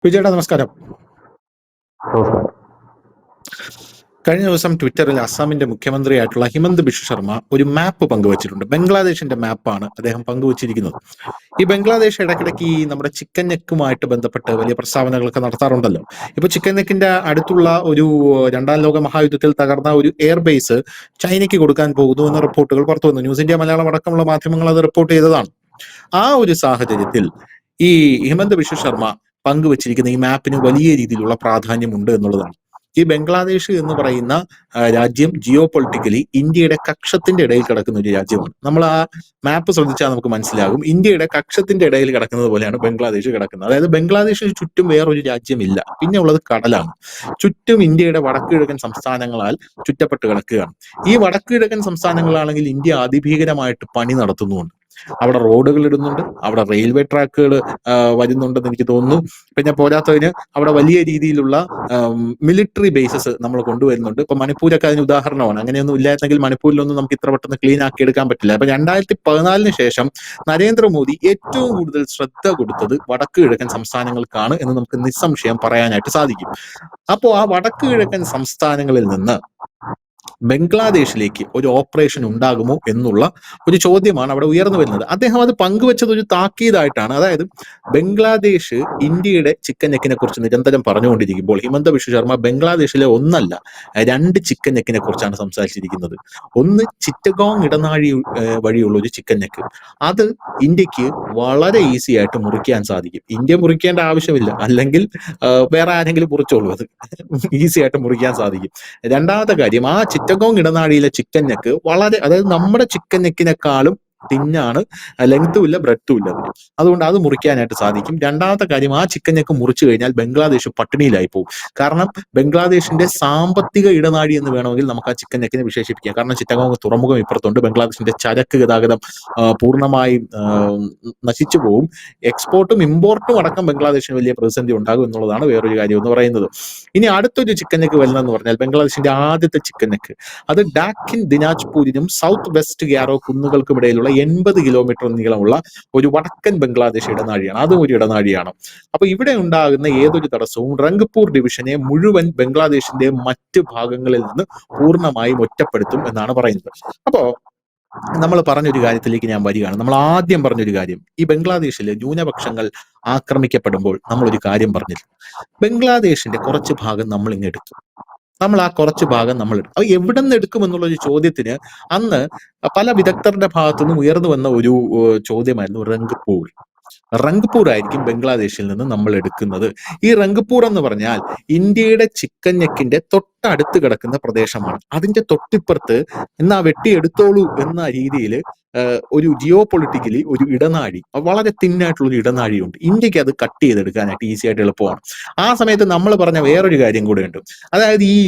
വിജയേട്ടാ നമസ്കാരം. നമസ്കാരം. കഴിഞ്ഞ ദിവസം ട്വിറ്ററിൽ അസാമിന്റെ മുഖ്യമന്ത്രിയായിട്ടുള്ള ഹിമന്ത് ബിശ്വ ശർമ്മ ഒരു മാപ്പ് പങ്കുവച്ചിട്ടുണ്ട്. ബംഗ്ലാദേശിന്റെ മാപ്പാണ് അദ്ദേഹം പങ്കുവച്ചിരിക്കുന്നത്. ഈ ബംഗ്ലാദേശ് ഇടയ്ക്കിടയ്ക്ക് ഈ നമ്മുടെ ചിക്കൻ നെക്കുമായിട്ട് ബന്ധപ്പെട്ട് വലിയ പ്രസ്താവനകളൊക്കെ നടത്താറുണ്ടല്ലോ. ഇപ്പൊ ചിക്കൻ നെക്കിന്റെ അടുത്തുള്ള ഒരു രണ്ടാം ലോക മഹായുദ്ധത്തിൽ തകർന്ന ഒരു എയർബേസ് ചൈനയ്ക്ക് കൊടുക്കാൻ പോകുന്നു എന്ന റിപ്പോർട്ടുകൾ പുറത്തു വന്നു. ന്യൂസ് ഇന്ത്യ മലയാളം അടക്കമുള്ള മാധ്യമങ്ങൾ അത് റിപ്പോർട്ട് ചെയ്തതാണ്. ആ ഒരു സാഹചര്യത്തിൽ ഈ ഹിമന്ത് ബിശ്വ ശർമ്മ പങ്കുവച്ചിരിക്കുന്ന ഈ മാപ്പിന് വലിയ രീതിയിലുള്ള പ്രാധാന്യമുണ്ട് എന്നുള്ളതാണ്. ഈ ബംഗ്ലാദേശ് എന്ന് പറയുന്ന രാജ്യം ജിയോ പൊളിറ്റിക്കലി ഇന്ത്യയുടെ കക്ഷത്തിന്റെ ഇടയിൽ കിടക്കുന്ന ഒരു രാജ്യമാണ്. നമ്മൾ ആ മാപ്പ് ശ്രദ്ധിച്ചാൽ നമുക്ക് മനസ്സിലാകും, ഇന്ത്യയുടെ കക്ഷത്തിന്റെ ഇടയിൽ കിടക്കുന്നത് പോലെയാണ് ബംഗ്ലാദേശ് കിടക്കുന്നത്. അതായത് ബംഗ്ലാദേശിന് ചുറ്റും വേറൊരു രാജ്യമില്ല, പിന്നെ ഉള്ളത് കടലാണ്. ചുറ്റും ഇന്ത്യയുടെ വടക്കു കിഴക്കൻ സംസ്ഥാനങ്ങളാൽ ചുറ്റപ്പെട്ട് കിടക്കുകയാണ്. ഈ വടക്കു കിഴക്കൻ സംസ്ഥാനങ്ങളാണെങ്കിൽ ഇന്ത്യ അതിഭീകരമായിട്ട് പണി നടത്തുന്നുമുണ്ട്. അവിടെ റോഡുകൾ ഇടുന്നുണ്ട്, അവിടെ റെയിൽവേ ട്രാക്കുകൾ വരുന്നുണ്ടെന്ന് എനിക്ക് തോന്നുന്നു. പിന്നെ പോരാത്തതിന് അവിടെ വലിയ രീതിയിലുള്ള മിലിറ്ററി ബേസസ് നമ്മൾ കൊണ്ടുവരുന്നുണ്ട്. ഇപ്പൊ മണിപ്പൂരൊക്കെ അതിന് ഉദാഹരണമാണ്. അങ്ങനെയൊന്നും ഇല്ലായിരുന്നെങ്കിൽ മണിപ്പൂരിലൊന്നും നമുക്ക് ഇത്ര പെട്ടെന്ന് ക്ലീൻ ആക്കി എടുക്കാൻ പറ്റില്ല. അപ്പൊ 2014 ശേഷം നരേന്ദ്രമോദി ഏറ്റവും കൂടുതൽ ശ്രദ്ധ കൊടുത്തത് വടക്കു കിഴക്കൻ സംസ്ഥാനങ്ങൾക്കാണ് എന്ന് നമുക്ക് നിസ്സംശയം പറയാനായിട്ട് സാധിക്കും. അപ്പോ ആ വടക്കു കിഴക്കൻ സംസ്ഥാനങ്ങളിൽ നിന്ന് ബംഗ്ലാദേശിലേക്ക് ഒരു ഓപ്പറേഷൻ ഉണ്ടാകുമോ എന്നുള്ള ഒരു ചോദ്യമാണ് അവിടെ ഉയർന്നു വരുന്നത്. അദ്ദേഹം അത് പങ്കുവച്ചത് ഒരു താക്കീതായിട്ടാണ്. അതായത് ബംഗ്ലാദേശ് ഇന്ത്യയുടെ ചിക്കൻ നെക്കിനെ കുറിച്ച് നിരന്തരം പറഞ്ഞുകൊണ്ടിരിക്കുമ്പോൾ ഹിമന്ത ബിശ്വ ശർമ്മ ബംഗ്ലാദേശിലെ ഒന്നല്ല 2 ചിക്കൻ നെക്കിനെ കുറിച്ചാണ് സംസാരിച്ചിരിക്കുന്നത്. ഒന്ന് ചിറ്റഗോങ് ഇടനാഴി വഴിയുള്ള ഒരു ചിക്കൻ നെക്ക്. അത് ഇന്ത്യക്ക് വളരെ ഈസി ആയിട്ട് മുറിക്കാൻ സാധിക്കും. ഇന്ത്യ മുറിക്കേണ്ട ആവശ്യമില്ല, അല്ലെങ്കിൽ വേറെ ആരെങ്കിലും മുറിച്ചോളൂ. അത് ഈസി ആയിട്ട് മുറിക്കാൻ സാധിക്കും. രണ്ടാമത്തെ കാര്യം, ആ ചിറ്റഗോങ് ഇടനാഴിയിലെ ചിക്കൻ നെക്ക് വളരെ, അതായത് നമ്മുടെ ചിക്കൻ നെക്കിനെക്കാളും തിന്നാണ്, ലെങ്ത്തും ഇല്ല ബ്രെഡ്ത്തും ഇല്ല അതിന്. അതുകൊണ്ട് അത് മുറിക്കാനായിട്ട് സാധിക്കും. രണ്ടാമത്തെ കാര്യം, ആ ചിക്കൻ നെക്ക് മുറിച്ചു കഴിഞ്ഞാൽ ബംഗ്ലാദേശ് പട്ടിണിയിലായി പോകും. കാരണം ബംഗ്ലാദേശിന്റെ സാമ്പത്തിക ഇടനാഴി എന്ന് വേണമെങ്കിൽ നമുക്ക് ആ ചിക്കൻ നെക്കിനെ വിശേഷിപ്പിക്കാം. കാരണം ചിറ്റഗോങ് തുറമുഖം ഇപ്പുറത്തുണ്ട്. ബംഗ്ലാദേശിന്റെ ചരക്ക് ഗതാഗതം പൂർണ്ണമായും നശിച്ചു പോകും. എക്സ്പോർട്ടും ഇമ്പോർട്ടും അടക്കം ബംഗ്ലാദേശിന് വലിയ പ്രതിസന്ധി ഉണ്ടാകും എന്നുള്ളതാണ് വേറൊരു കാര്യം എന്ന് പറയുന്നത്. ഇനി അടുത്തൊരു ചിക്കൻ നെക്ക് വരുന്നതെന്ന് പറഞ്ഞാൽ ബംഗ്ലാദേശിന്റെ ആദ്യത്തെ ചിക്കൻ നെക്ക്, അത് ഡാക്കിൻ ദിനാജ്പൂരിനും സൗത്ത് വെസ്റ്റ് ഗ്യാരോ കുന്നുകൾക്കും ഇടയിലുള്ള 80 കിലോമീറ്റർ നീളമുള്ള ഒരു വടക്കൻ ബംഗ്ലാദേശ് ഇടനാഴിയാണ്. അതും ഒരു ഇടനാഴിയാണ്. അപ്പൊ ഇവിടെ ഉണ്ടാകുന്ന ഏതൊരു തടസ്സവും റംഗ്പൂർ ഡിവിഷനെ മുഴുവൻ ബംഗ്ലാദേശിന്റെ മറ്റ് ഭാഗങ്ങളിൽ നിന്ന് പൂർണ്ണമായും ഒറ്റപ്പെടുത്തും എന്നാണ് പറയുന്നത്. അപ്പോ നമ്മൾ പറഞ്ഞൊരു കാര്യത്തിലേക്ക് ഞാൻ വരികയാണ്. നമ്മൾ ആദ്യം പറഞ്ഞൊരു കാര്യം, ഈ ബംഗ്ലാദേശിലെ ന്യൂനപക്ഷങ്ങൾ ആക്രമിക്കപ്പെടുമ്പോൾ നമ്മളൊരു കാര്യം പറഞ്ഞില്ല. ബംഗ്ലാദേശിന്റെ കുറച്ച് ഭാഗം നമ്മൾ ഇങ്ങ് എടുക്കും. നമ്മൾ ആ കുറച്ച് ഭാഗം നമ്മൾ എടുക്കും. അത് എവിടെ നിന്ന് എടുക്കും എന്നുള്ളൊരു ചോദ്യത്തിന് അന്ന് പല വിദഗ്ധരുടെ ഭാഗത്തുനിന്നും ഉയർന്നു വന്ന ഒരു ചോദ്യമായിരുന്നു റംഗ്പൂർ. റംഗ്പൂർ ആയിരിക്കും ബംഗ്ലാദേശിൽ നിന്ന് നമ്മൾ എടുക്കുന്നത്. ഈ റംഗ്പൂർ എന്ന് പറഞ്ഞാൽ ഇന്ത്യയുടെ ചിക്കൻ നെക്കിന്റെ തൊട്ടടുത്ത് കിടക്കുന്ന പ്രദേശമാണ്. അതിന്റെ തൊട്ടിപ്പുറത്ത് എന്നാ വെട്ടിയെടുത്തോളൂ എന്ന രീതിയിൽ ഒരു ജിയോ പൊളിറ്റിക്കലി ഒരു ഇടനാഴി, വളരെ തിന്നായിട്ടുള്ള ഒരു ഇടനാഴിയുണ്ട്. ഇന്ത്യക്ക് അത് കട്ട് ചെയ്തെടുക്കാനായിട്ട് ഈസി ആയിട്ട് എളുപ്പമാണ്. ആ സമയത്ത് നമ്മൾ പറഞ്ഞ വേറൊരു കാര്യം കൂടെ ഉണ്ട്. അതായത് ഈ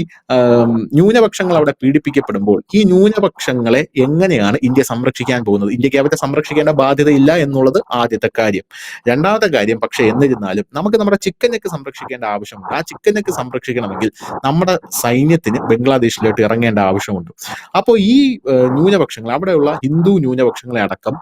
ന്യൂനപക്ഷങ്ങൾ അവിടെ പീഡിപ്പിക്കപ്പെടുമ്പോൾ ഈ ന്യൂനപക്ഷങ്ങളെ എങ്ങനെയാണ് ഇന്ത്യ സംരക്ഷിക്കാൻ പോകുന്നത്? ഇന്ത്യക്ക് അവരെ സംരക്ഷിക്കേണ്ട ബാധ്യതയില്ല എന്നുള്ളത് ആദ്യത്തെ കാര്യം. രണ്ടാമത്തെ കാര്യം, പക്ഷെ എന്നിരുന്നാലും നമുക്ക് നമ്മുടെ ചിക്കൻ നെക്ക് സംരക്ഷിക്കേണ്ട ആവശ്യമുണ്ട്. ആ ചിക്കൻ നെക്ക് സംരക്ഷിക്കണമെങ്കിൽ നമ്മുടെ സൈന്യത്തിന് ബംഗ്ലാദേശിലോട്ട് ഇറങ്ങേണ്ട ആവശ്യമുണ്ട്. അപ്പോൾ ഈ ന്യൂനപക്ഷങ്ങൾ, അവിടെയുള്ള ഹിന്ദു ന്യൂനപക്ഷങ്ങളെ അടക്കം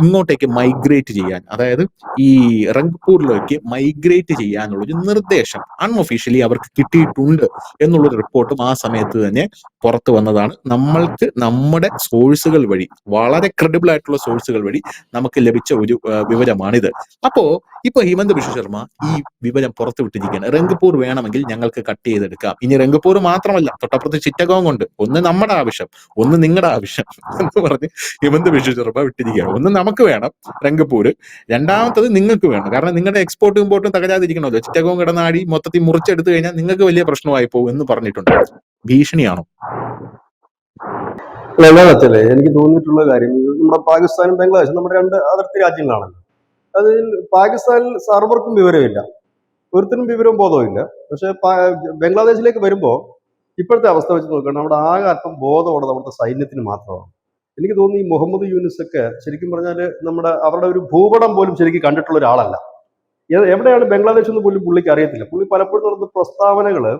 ഇങ്ങോട്ടേക്ക് മൈഗ്രേറ്റ് ചെയ്യാൻ, അതായത് ഈ റംഗ്പൂരിലേക്ക് മൈഗ്രേറ്റ് ചെയ്യാനുള്ളൊരു നിർദ്ദേശം അൺഒഫീഷ്യലി അവർക്ക് കിട്ടിയിട്ടുണ്ട് എന്നുള്ളൊരു റിപ്പോർട്ടും ആ സമയത്ത് തന്നെ പുറത്തു വന്നതാണ്. നമ്മൾക്ക് നമ്മുടെ സോഴ്സുകൾ വഴി, വളരെ ക്രെഡിബിൾ ആയിട്ടുള്ള സോഴ്സുകൾ വഴി നമുക്ക് ലഭിച്ച ഒരു വിവരമാണിത്. അപ്പോ ഇപ്പൊ ഹിമന്ത് ബിശ്വ ശർമ്മ ഈ വിവരം പുറത്തുവിട്ടിരിക്കുകയാണ്. റംഗ്പൂർ വേണമെങ്കിൽ ഞങ്ങൾക്ക് കട്ട് ചെയ്തെടുക്കാം. ഇനി റംഗ്പൂർ മാത്രമല്ല, തൊട്ടപ്പുറത്ത് ചിറ്റഗോങ് ഉണ്ട്. ഒന്ന് നമ്മുടെ ആവശ്യം, ഒന്ന് നിങ്ങളുടെ ആവശ്യം എന്ന് പറഞ്ഞ് ഹിമന്ത് ബിശ്വ ശർമ്മ വിട്ടിരിക്കുകയാണ്. ഒന്ന് നമുക്ക് വേണം റംഗ്പൂർ, രണ്ടാമത്തത് നിങ്ങൾക്ക് വേണം. കാരണം നിങ്ങളുടെ എക്സ്പോർട്ടും ഇമ്പോർട്ടും തകരാതിരിക്കണമല്ലോ. ചിറ്റഗോങ് ഇടനാഴി മൊത്തത്തിൽ മുറിച്ചെടുത്തു കഴിഞ്ഞാൽ നിങ്ങൾക്ക് വലിയ പ്രശ്നമായി പോകും എന്ന് പറഞ്ഞിട്ടുണ്ട്. ഭീഷണിയാണോ? എന്താ വെച്ചല്ലേ, എനിക്ക് തോന്നിയിട്ടുള്ള കാര്യം, നമ്മുടെ പാകിസ്ഥാനും ബംഗ്ലാദേശും നമ്മുടെ രണ്ട് അതിർത്തി രാജ്യങ്ങളാണല്ലോ. അതിൽ പാകിസ്ഥാനിൽ സർവർക്കും വിവരമില്ല, ഒരുത്തിനും വിവരവും ബോധവും ഇല്ല. പക്ഷെ ബംഗ്ലാദേശിലേക്ക് വരുമ്പോൾ ഇപ്പോഴത്തെ അവസ്ഥ വെച്ച് നോക്കുകയാണെങ്കിൽ നമ്മുടെ ആകെ അല്പം ബോധമുള്ളത് അവിടുത്തെ സൈന്യത്തിന് മാത്രമാണ്. എനിക്ക് തോന്നുന്നു ഈ മുഹമ്മദ് യൂനിസ് ഒക്കെ ശരിക്കും പറഞ്ഞാൽ അവരുടെ ഒരു ഭൂപടം പോലും ശരിക്കും കണ്ടിട്ടുള്ള ഒരാളല്ല. എവിടെയാണ് ബംഗ്ലാദേശ് എന്ന് പോലും പുള്ളിക്ക് അറിയത്തില്ല. പുള്ളി പലപ്പോഴും നടന്ന പ്രസ്താവനകള്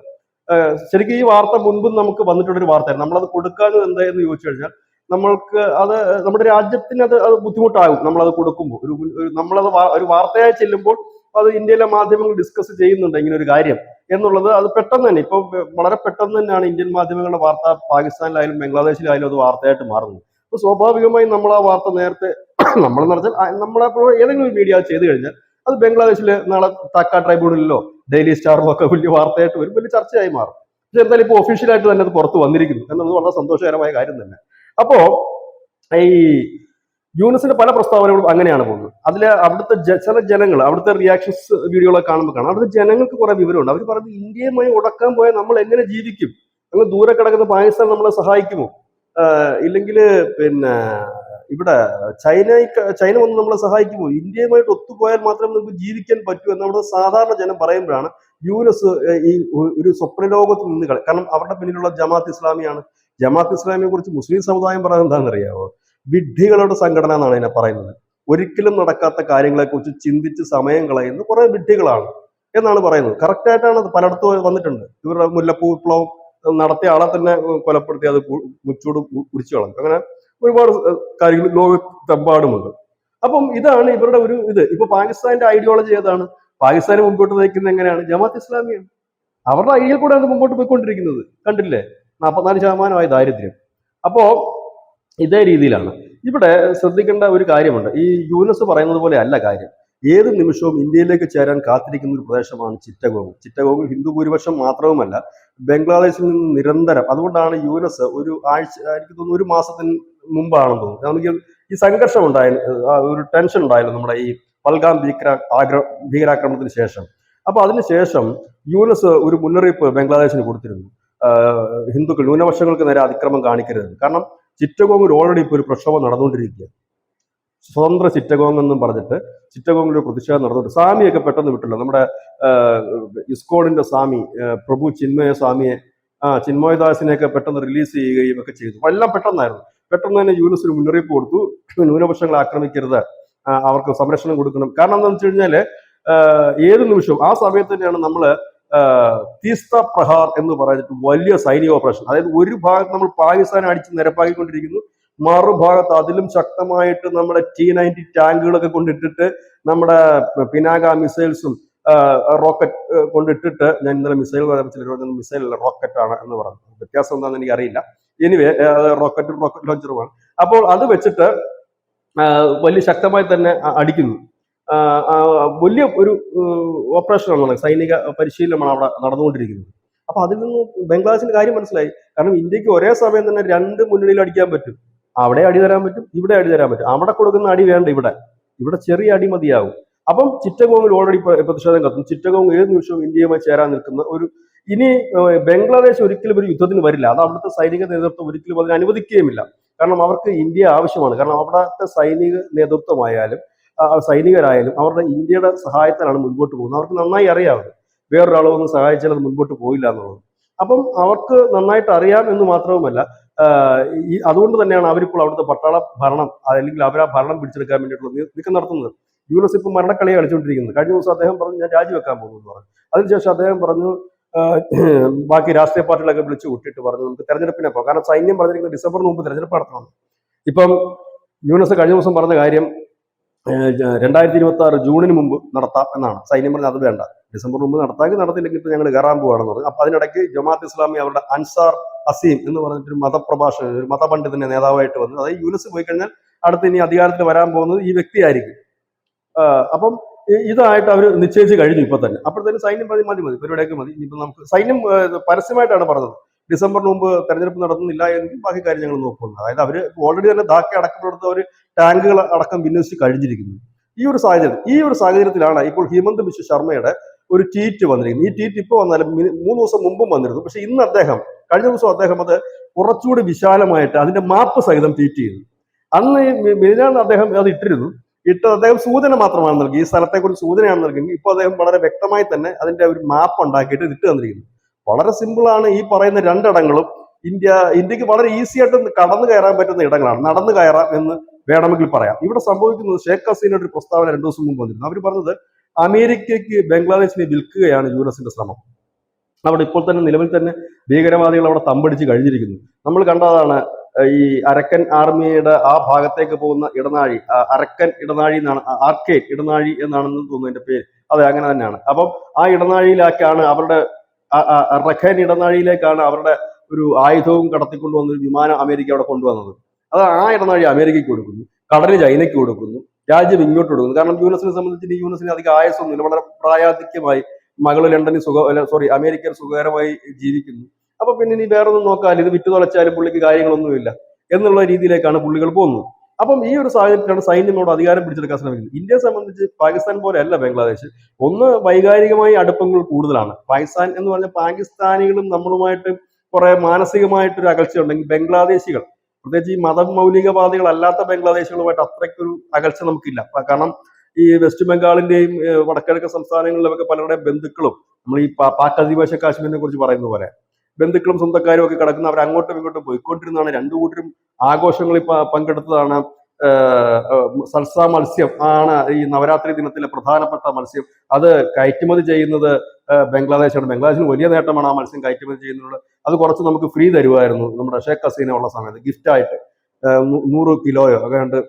ശരിക്കും ഈ വാർത്ത മുൻപും നമുക്ക് വന്നിട്ടുള്ളൊരു വാർത്തയാണ്. നമ്മളത് കൊടുക്കാനും എന്തായെന്ന് ചോദിച്ചു കഴിഞ്ഞാൽ നമ്മൾക്ക് അത് നമ്മുടെ രാജ്യത്തിന് അത് ബുദ്ധിമുട്ടാകും. നമ്മളത് കൊടുക്കുമ്പോൾ നമ്മളത് ഒരു വാർത്തയായി ചെല്ലുമ്പോൾ അത് ഇന്ത്യയിലെ മാധ്യമങ്ങൾ ഡിസ്കസ് ചെയ്യുന്നുണ്ട് ഇങ്ങനെ ഒരു കാര്യം എന്നുള്ളത്. അത് പെട്ടെന്ന് തന്നെ ഇപ്പൊ വളരെ പെട്ടെന്ന് തന്നെയാണ് ഇന്ത്യൻ മാധ്യമങ്ങളുടെ വാർത്ത പാകിസ്ഥാനിലായാലും ബംഗ്ലാദേശിലായാലും അത് വാർത്തയായിട്ട് മാറുന്നത്. അപ്പൊ സ്വാഭാവികമായും നമ്മൾ ആ വാർത്ത നേരത്തെ നമ്മളെന്ന് പറഞ്ഞാൽ നമ്മളപ്പോൾ ഏതെങ്കിലും ഒരു മീഡിയ ചെയ്ത് കഴിഞ്ഞാൽ അത് ബംഗ്ലാദേശിൽ നാളെ താക്ക ട്രൈബ്യൂണലിലോ ഡെയിലി സ്റ്റാറിലോ ഒക്കെ വലിയ വാർത്തയായിട്ട് വരും, വലിയ ചർച്ചയായി മാറും. പക്ഷെ എന്തായാലും ഇപ്പോൾ ഒഫീഷ്യലായിട്ട് തന്നെ അത് പുറത്ത് വന്നിരിക്കുന്നു എന്നുള്ളത് വളരെ സന്തോഷകരമായ കാര്യം തന്നെ. അപ്പോ ഈ യൂനിസിന്റെ പല പ്രസ്താവനകളും അങ്ങനെയാണ് പോകുന്നത്. അതിൽ അവിടുത്തെ ചില ജനങ്ങൾ അവിടുത്തെ റിയാക്ഷൻസ് വീഡിയോകളൊക്കെ കാണുമ്പോൾ കാണാം, അവിടുത്തെ ജനങ്ങൾക്ക് കുറെ വിവരമുണ്ട്. അവർ പറഞ്ഞത് ഇന്ത്യയുമായി ഉടക്കാൻ പോയാൽ നമ്മൾ എങ്ങനെ ജീവിക്കും, നമ്മൾ ദൂരെ കിടക്കുന്ന പാകിസ്ഥാൻ നമ്മളെ സഹായിക്കുമോ, ഇല്ലെങ്കിൽ പിന്നെ ഇവിടെ ചൈന വന്ന് നമ്മളെ സഹായിക്കുമോ, ഇന്ത്യയുമായിട്ട് ഒത്തുപോയാൽ മാത്രമേ നമുക്ക് ജീവിക്കാൻ പറ്റൂ എന്ന് നമ്മുടെ സാധാരണ ജനം പറയുമ്പോഴാണ് യൂനസ് ഈ ഒരു സ്വപ്ന ലോകത്ത് നിന്ന് കാരണം അവരുടെ പിന്നിലുള്ള ജമാഅത്ത് ഇസ്ലാമിയാണ്. ജമാഅത്ത് ഇസ്ലാമിയെ കുറിച്ച് മുസ്ലിം സമുദായം പറയുന്നത് എന്താണെന്നറിയാമോ? വിഡ്ഢികളുടെ സംഘടന എന്നാണ് ഇതിനെ പറയുന്നത്. ഒരിക്കലും നടക്കാത്ത കാര്യങ്ങളെ കുറിച്ച് ചിന്തിച്ച് സമയം കളയുന്ന കുറെ വിഡ്ഢികളാണ് എന്നാണ് പറയുന്നത്. കറക്റ്റ് ആയിട്ടാണ് അത് പലയിടത്തും വന്നിട്ടുണ്ട്. ഇവരുടെ മുല്ലപ്പൂ വിപ്ലവം നടത്തിയ ആളെ തന്നെ കൊലപ്പെടുത്തി അത് മുച്ചൂട് കുടിച്ചു കളഞ്ഞു. അങ്ങനെ ഒരുപാട് കാര്യങ്ങൾ ലോകത്തെമ്പാടുമുണ്ട്. അപ്പം ഇതാണ് ഇവരുടെ ഒരു ഇത്. ഇപ്പൊ പാകിസ്ഥാന്റെ ഐഡിയോളജി ഏതാണ്? പാകിസ്ഥാനെ മുമ്പോട്ട് നയിക്കുന്നത് എങ്ങനെയാണ്? ജമാഅത്ത് ഇസ്ലാമിയാണ്. അവരുടെ ഐഡിയയിൽ കൂടെ അത് മുമ്പോട്ട് പോയിക്കൊണ്ടിരിക്കുന്നത്. കണ്ടില്ലേ, 44% ദാരിദ്ര്യം. അപ്പോ ഇതേ രീതിയിലാണ് ഇവിടെ ശ്രദ്ധിക്കേണ്ട ഒരു കാര്യമുണ്ട്. ഈ യൂനസ് പറയുന്നത് പോലെ അല്ല കാര്യം. ഏത് നിമിഷവും ഇന്ത്യയിലേക്ക് ചേരാൻ കാത്തിരിക്കുന്ന ഒരു പ്രദേശമാണ് ചിറ്റഗോങ്. ചിറ്റഗോങ് ഹിന്ദു ഭൂരിപക്ഷം മാത്രവുമല്ല, ബംഗ്ലാദേശിൽ നിന്ന് നിരന്തരം, അതുകൊണ്ടാണ് യൂനസ് ഒരു ആഴ്ച, എനിക്ക് തോന്നുന്നു ഒരു മാസത്തിന് മുമ്പാണെന്ന് തോന്നുന്നു, നമുക്ക് ഈ സംഘർഷം ഉണ്ടായാലും ഒരു ടെൻഷൻ ഉണ്ടായാലും നമ്മുടെ ഈ പൽഗാം ഭീകരാക്രമണത്തിന് ശേഷം. അപ്പൊ അതിനുശേഷം യൂനസ് ഒരു മുന്നറിയിപ്പ് ബംഗ്ലാദേശിന് കൊടുത്തിരുന്നു, ഹിന്ദുക്കൾ ന്യൂനപക്ഷങ്ങൾക്ക് നേരെ അതിക്രമം കാണിക്കരുത്. കാരണം ചിറ്റഗോങ്ങിൽ ഓൾറെഡി ഇപ്പോൾ ഒരു പ്രക്ഷോഭം നടന്നുകൊണ്ടിരിക്കുക. സ്വതന്ത്ര ചിറ്റഗോങ് എന്നും പറഞ്ഞിട്ട് ചിറ്റഗോങ്ങിൽ ഒരു പ്രതിഷേധം നടന്നുകൊണ്ട് സ്വാമിയൊക്കെ പെട്ടെന്ന് വിട്ടില്ല. നമ്മുടെ ഇസ്കോണിന്റെ സ്വാമി പ്രഭു ചിന്മയ സ്വാമിയെ, ചിന്മയദാസിനെയൊക്കെ പെട്ടെന്ന് റിലീസ് ചെയ്യുകയും ഒക്കെ ചെയ്തു. എല്ലാം പെട്ടെന്നായിരുന്നു. പെട്ടെന്ന് തന്നെ യൂനസ് ഒരു മുന്നറിയിപ്പ് കൊടുത്തു, ന്യൂനപക്ഷങ്ങളെ ആക്രമിക്കരുത്, അവർക്ക് സംരക്ഷണം കൊടുക്കണം. കാരണം എന്താണെന്ന് വെച്ച് കഴിഞ്ഞാല് ഏത് നിമിഷവും ആ സമയത്ത് തന്നെയാണ് നമ്മള് തീസ്ത പ്രഹാർ എന്ന് പറഞ്ഞിട്ട് വലിയ സൈനിക ഓപ്പറേഷൻ, അതായത് ഒരു ഭാഗത്ത് നമ്മൾ പാകിസ്ഥാനെ അടിച്ച് നിരപ്പാക്കിക്കൊണ്ടിരിക്കുന്നു, മറുഭാഗത്ത് അതിലും ശക്തമായിട്ട് നമ്മുടെ T-90 ടാങ്കുകളൊക്കെ കൊണ്ടിട്ടിട്ട് നമ്മുടെ പിനാക മിസൈൽസും റോക്കറ്റ് കൊണ്ടിട്ടിട്ട്, ഞാൻ ഇന്നലെ മിസൈൽ മിസൈൽ അല്ല റോക്കറ്റ് ആണ് എന്ന് പറഞ്ഞു, വ്യത്യാസം എന്താണെന്ന് എനിക്ക് അറിയില്ല. എനിവേ റോക്കറ്റ് ലോഞ്ചറുമാണ്. അപ്പോൾ അത് വെച്ചിട്ട് വലിയ ശക്തമായി തന്നെ അടിക്കുന്നു. വലിയ ഒരു ഓപ്പറേഷനാണ്, സൈനിക പരിശീലനമാണ് അവിടെ നടന്നുകൊണ്ടിരിക്കുന്നത്. അപ്പൊ അതിൽ നിന്ന് ബംഗ്ലാദേശിന്റെ കാര്യം മനസ്സിലായി. കാരണം ഇന്ത്യക്ക് ഒരേ സമയം തന്നെ രണ്ട് മുന്നണിയിൽ അടിക്കാൻ പറ്റും. അവിടെ അടി തരാൻ പറ്റും, ഇവിടെ അടി തരാൻ പറ്റും. അവിടെ കൊടുക്കുന്ന അടി വേണ്ട, ഇവിടെ ചെറിയ അടി മതിയാവും. അപ്പം ചിറ്റഗോങ്ങിൽ ഓൾറെഡി പ്രതിഷേധം കത്തും. ചിറ്റഗോങ് ഏത് നിമിഷവും ഇന്ത്യയുമായി ചേരാൻ നിൽക്കുന്ന ഒരു, ഇനി ബംഗ്ലാദേശ് ഒരിക്കലും ഒരു യുദ്ധത്തിന് വരില്ല. അത് അവിടുത്തെ സൈനിക നേതൃത്വം ഒരിക്കലും അതിനെ അനുവദിക്കുകയുമില്ല. കാരണം അവർക്ക് ഇന്ത്യ ആവശ്യമാണ്. കാരണം അവിടുത്തെ സൈനിക നേതൃത്വമായാലും സൈനികരായാലും അവരുടെ ഇന്ത്യയുടെ സഹായത്തിലാണ് മുൻപോട്ട് പോകുന്നത്. അവർക്ക് നന്നായി അറിയാവുന്നത് വേറൊരാൾ വന്ന് സഹായിച്ചാൽ അത് മുൻപോട്ട് പോയില്ല എന്നുള്ളത്. അപ്പം അവർക്ക് നന്നായിട്ട് അറിയാം എന്ന് മാത്രവുമല്ല, അതുകൊണ്ട് തന്നെയാണ് അവരിപ്പോൾ അവിടുത്തെ പട്ടാള ഭരണം അല്ലെങ്കിൽ അവർ ആ ഭരണം പിടിച്ചെടുക്കാൻ വേണ്ടിയിട്ടുള്ള നീക്കം നടത്തുന്നത്. യൂനസ് ഇപ്പോൾ മരണക്കളിയെ കളിച്ചുകൊണ്ടിരിക്കുന്നത്. കഴിഞ്ഞ ദിവസം അദ്ദേഹം പറഞ്ഞു ഞാൻ രാജിവെക്കാൻ പോകുന്നു എന്ന് പറഞ്ഞു. അതിനുശേഷം അദ്ദേഹം പറഞ്ഞു ബാക്കി രാഷ്ട്രീയ പാർട്ടികളൊക്കെ വിളിച്ചു കൂട്ടിയിട്ട് പറഞ്ഞു നമുക്ക് തെരഞ്ഞെടുപ്പിനെ പോകാം. കാരണം സൈന്യം പറഞ്ഞിരിക്കുന്നത് ഡിസംബറിന് മുമ്പ് തെരഞ്ഞെടുപ്പ് നടത്തണം. ഇപ്പം യൂനസ് കഴിഞ്ഞ ദിവസം പറഞ്ഞ കാര്യം 2026 ജൂണിന് മുമ്പ് നടത്താം എന്നാണ്. സൈന്യം പറഞ്ഞത് അത് വേണ്ട, ഡിസംബർ മുമ്പ് നടത്താമെങ്കിൽ നടത്തില്ലെങ്കിൽ ഇപ്പൊ ഞങ്ങൾ കയറാൻ പോവാണെന്ന് പറഞ്ഞു. അപ്പൊ അതിനിടയ്ക്ക് ജമാഅത്ത് ഇസ്ലാമി അവരുടെ അൻസാർ അസീം എന്ന് പറഞ്ഞിട്ടൊരു മതപ്രഭാഷകൻ, ഒരു മതപണ്ഡിതന്റെ നേതാവായിട്ട് വന്നു. അതായത് യൂനസ് പോയി കഴിഞ്ഞാൽ അടുത്ത് ഇനി അധികാരത്തിൽ വരാൻ പോകുന്നത് ഈ വ്യക്തിയായിരിക്കും. അപ്പം ഇതായിട്ട് അവർ നിശ്ചയിച്ച് കഴിഞ്ഞു ഇപ്പൊ തന്നെ. അപ്പോഴത്തേനും സൈന്യം മതി പരിപാടിയൊക്കെ മതി. ഇനിയിപ്പോ നമുക്ക് സൈന്യം പരസ്യമായിട്ടാണ് പറഞ്ഞത് ഡിസംബറിന് മുമ്പ് തെരഞ്ഞെടുപ്പ് നടത്തുന്നില്ല എങ്കിൽ ബാക്കി കാര്യം ഞങ്ങൾ നോക്കുന്നു. അതായത് അവര് ഓൾറെഡി തന്നെ ധാക്ക അടക്കപ്പെടുത്ത ഒരു ടാങ്കുകൾ അടക്കം വിന്യസിച്ച് കഴിഞ്ഞിരിക്കുന്നു. ഈ ഒരു സാഹചര്യത്തിലാണ് ഇപ്പോൾ ഹിമന്ത് ബിശ്വ ശർമ്മയുടെ ഒരു ട്വീറ്റ് വന്നിരിക്കുന്നത്. ഈ ട്വീറ്റ് ഇപ്പോൾ വന്നാലും 3 ദിവസം മുമ്പും വന്നിരുന്നു. പക്ഷെ ഇന്ന് കഴിഞ്ഞ ദിവസം അദ്ദേഹം അത് കുറച്ചുകൂടി വിശാലമായിട്ട് അതിന്റെ മാപ്പ് സഹിതം ട്വീറ്റ് ചെയ്തു. അന്ന് മിനിഞ്ഞാന്ന് അദ്ദേഹം അത് അദ്ദേഹം സൂചന മാത്രമാണ് നൽകി, ഈ സ്ഥലത്തെക്കുറിച്ച് സൂചനയാണ് നൽകിയെങ്കിൽ ഇപ്പോൾ അദ്ദേഹം വളരെ വ്യക്തമായി തന്നെ അതിന്റെ ഒരു മാപ്പ് ഉണ്ടാക്കിയിട്ട് ഇട്ട് തന്നിരിക്കുന്നു. വളരെ സിമ്പിളാണ്. ഈ പറയുന്ന രണ്ടിടങ്ങളും ഇന്ത്യക്ക് വളരെ ഈസി ആയിട്ട് കടന്നു കയറാൻ പറ്റുന്ന ഇടങ്ങളാണ്. നടന്നു കയറാം എന്ന് വേണമെങ്കിൽ പറയാം. ഇവിടെ സംഭവിക്കുന്നത് ഷേഖ് ഹസീനയുടെ ഒരു പ്രസ്താവന 2 ദിവസം മുമ്പ് വന്നിരുന്നു. അവർ പറഞ്ഞത് അമേരിക്കയ്ക്ക് ബംഗ്ലാദേശിനെ വിൽക്കുകയാണ് യൂനസിന്റെ ശ്രമം. അവിടെ ഇപ്പോൾ തന്നെ നിലവിൽ തന്നെ ഭീകരവാദികൾ അവിടെ തമ്പടിച്ച് കഴിഞ്ഞിരിക്കുന്നു. നമ്മൾ കണ്ടതാണ് ഈ അരക്കൻ ആർമിയുടെ ആ ഭാഗത്തേക്ക് പോകുന്ന ഇടനാഴി, അരക്കൻ ഇടനാഴി എന്നാണ്, ആർക്കേഡ് ഇടനാഴി എന്നാണെന്ന് തോന്നുന്നു എന്റെ പേര്. അതെ, അങ്ങനെ തന്നെയാണ്. അപ്പം ആ ഇടനാഴിയിലേക്കാണ് അവരുടെ റഖൻ ഇടനാഴിയിലേക്കാണ് അവരുടെ ഒരു ആയുധവും കടത്തിക്കൊണ്ടുവന്ന ഒരു വിമാനം അമേരിക്ക അവിടെ കൊണ്ടുവന്നത്. അത് ആ ഇടനാഴി അമേരിക്കയ്ക്ക് കൊടുക്കുന്നു, കടല് ചൈനയ്ക്ക് കൊടുക്കുന്നു, രാജ്യം ഇങ്ങോട്ട് കൊടുക്കുന്നു. കാരണം യുഎസിനെ സംബന്ധിച്ച് യുഎസിന് അധികം ആയുസൊന്നുമില്ല, വളരെ പ്രായാധിക്യമായി. മകള് ലണ്ടനിൽ അമേരിക്കയിൽ സുഖകരമായി ജീവിക്കുന്നു. അപ്പൊ പിന്നെ ഇനി വേറെ ഒന്നും നോക്കാല്ല, ഇത് വിറ്റ് തുളച്ചാലും പുള്ളിക്ക് കാര്യങ്ങളൊന്നുമില്ല എന്നുള്ള രീതിയിലേക്കാണ് പുള്ളികൾ പോകുന്നത്. അപ്പം ഈ ഒരു സാഹചര്യത്തിലാണ് സൈന്യമോട് അധികാരം പിടിച്ചെടുക്കാൻ ശ്രമിക്കുന്നത്. ഇന്ത്യയെ സംബന്ധിച്ച് പാകിസ്ഥാൻ പോലെ അല്ല ബംഗ്ലാദേശ്. ഒന്ന്, വൈകാരികമായി അടുപ്പങ്ങൾ കൂടുതലാണ്. പാകിസ്ഥാൻ എന്ന് പറഞ്ഞ പാകിസ്ഥാനികളും നമ്മളുമായിട്ട് കുറെ മാനസികമായിട്ടൊരു അകൽച്ച ഉണ്ടെങ്കിൽ ബംഗ്ലാദേശികൾ, പ്രത്യേകിച്ച് ഈ മതമൗലികവാദികളല്ലാത്ത ബംഗ്ലാദേശികളുമായിട്ട് അത്രയ്ക്കൊരു അകൽച്ച നമുക്കില്ല. കാരണം ഈ വെസ്റ്റ് ബംഗാളിന്റെയും വടക്കിഴക്കൻ സംസ്ഥാനങ്ങളിലൊക്കെ പലരുടെയും ബന്ധുക്കളും, നമ്മൾ ഈ പാക് അധിനിവേശ കാശ്മീരിനെ കുറിച്ച് പറയുന്ന പോലെ ബന്ധുക്കളും സ്വന്തക്കാരും ഒക്കെ കിടക്കുന്ന, അവർ അങ്ങോട്ടും ഇങ്ങോട്ടും പോയിക്കൊണ്ടിരുന്നതാണ്. രണ്ടു കൂട്ടരും ആഘോഷങ്ങളിൽ പങ്കെടുത്തതാണ്. സൽസ മത്സ്യം ആണ് ഈ നവരാത്രി ദിനത്തിലെ പ്രധാനപ്പെട്ട മത്സ്യം. അത് കയറ്റുമതി ചെയ്യുന്നത് ബംഗ്ലാദേശാണ്. ബംഗ്ലാദേശിന് വലിയ നേട്ടമാണ് ആ മത്സ്യം കയറ്റുമതി ചെയ്യുന്നത്. അത് കുറച്ച് നമുക്ക് ഫ്രീ തരുമായിരുന്നു നമ്മുടെ ഷേഖ് ഹസീന ഉള്ള സമയത്ത്, ഗിഫ്റ്റായിട്ട് 100 കിലോയോ അങ്ങാണ്ട്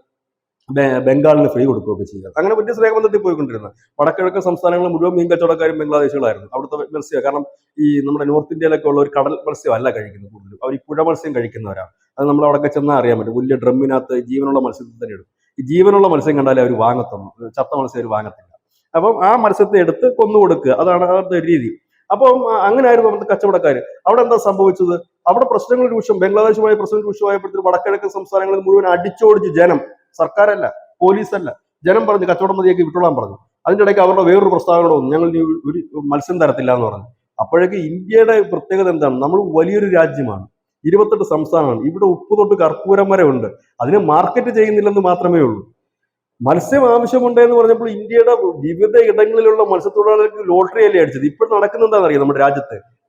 ബംഗാളിന് ഫ്രീ കൊടുക്കുകയൊക്കെ ചെയ്യുക. അങ്ങനെ വലിയ സ്നേഹബന്ധത്തിൽ പോയിക്കൊണ്ടിരുന്നത്. വടക്കിഴക്കൻ സംസ്ഥാനങ്ങളിൽ മുഴുവൻ മീൻ കച്ചവടക്കാരും ബംഗ്ലാദേശികളായിരുന്നു. അവിടുത്തെ മത്സ്യം, കാരണം ഈ നമ്മുടെ നോർത്ത് ഇന്ത്യയിലൊക്കെ ഉള്ള ഒരു കടൽ മത്സ്യം അല്ല കഴിക്കുന്നത് കൂടുതലും, അവർ ഈ പുഴ മത്സ്യം കഴിക്കുന്നവരാണ്. അത് നമ്മൾ അവിടെ ചെന്നാൽ അറിയാൻ പറ്റും. വലിയ ഡ്രമ്മിനകത്ത് ജീവനുള്ള മത്സ്യത്തിൽ തന്നെ ഇടും. ഈ ജീവനുള്ള മത്സ്യം കണ്ടാലേ അവർ വാങ്ങത്തുള്ളൂ, ചത്ത മത്സ്യം അവർ വാങ്ങത്തില്ല. അപ്പം ആ മത്സ്യത്തെ എടുത്ത് കൊന്നു കൊടുക്കുക, അതാണ് അവരുടെ രീതി. അപ്പം അങ്ങനെ ആയിരുന്നു അവിടുത്തെ കച്ചവടക്കാർ. അവിടെ എന്താ സംഭവിച്ചത്? അവിടെ പ്രശ്നങ്ങൾ രൂക്ഷം, ബംഗ്ലാദേശുമായി പ്രശ്നം രൂക്ഷമായപ്പോഴത്തേക്ക് വടക്കിഴക്കൻ സംസ്ഥാനങ്ങളിൽ മുഴുവൻ അടിച്ചോടിച്ച് ജനം, സർക്കാരല്ല, പോലീസല്ല, ജനം പറഞ്ഞു കച്ചവടം മതിയൊക്കെ വിട്ടോളാൻ പറഞ്ഞു. അതിന്റെ ഇടയ്ക്ക് അവരുടെ വേറൊരു പ്രസ്താവന വന്നു, ഞങ്ങൾ ഒരു മത്സ്യം തരത്തില്ല എന്ന് പറഞ്ഞു. അപ്പോഴേക്ക് ഇന്ത്യയുടെ പ്രത്യേകത എന്താണ്? നമ്മൾ വലിയൊരു രാജ്യമാണ്, 28 സംസ്ഥാനമാണ്. ഇവിടെ ഉപ്പ് തൊട്ട് കർപ്പൂരം വരെ ഉണ്ട്. അതിനെ മാർക്കറ്റ് ചെയ്യുന്നില്ലെന്ന് മാത്രമേ ഉള്ളൂ. മത്സ്യം ആവശ്യമുണ്ട് എന്ന് പറഞ്ഞപ്പോൾ ഇന്ത്യയുടെ വിവിധ ഇടങ്ങളിലുള്ള മത്സ്യത്തൊഴിലാളികൾക്ക് ലോട്ടറി അല്ലേ അടിച്ചത്. ഇപ്പോൾ നടക്കുന്ന എന്താണെന്നറിയാം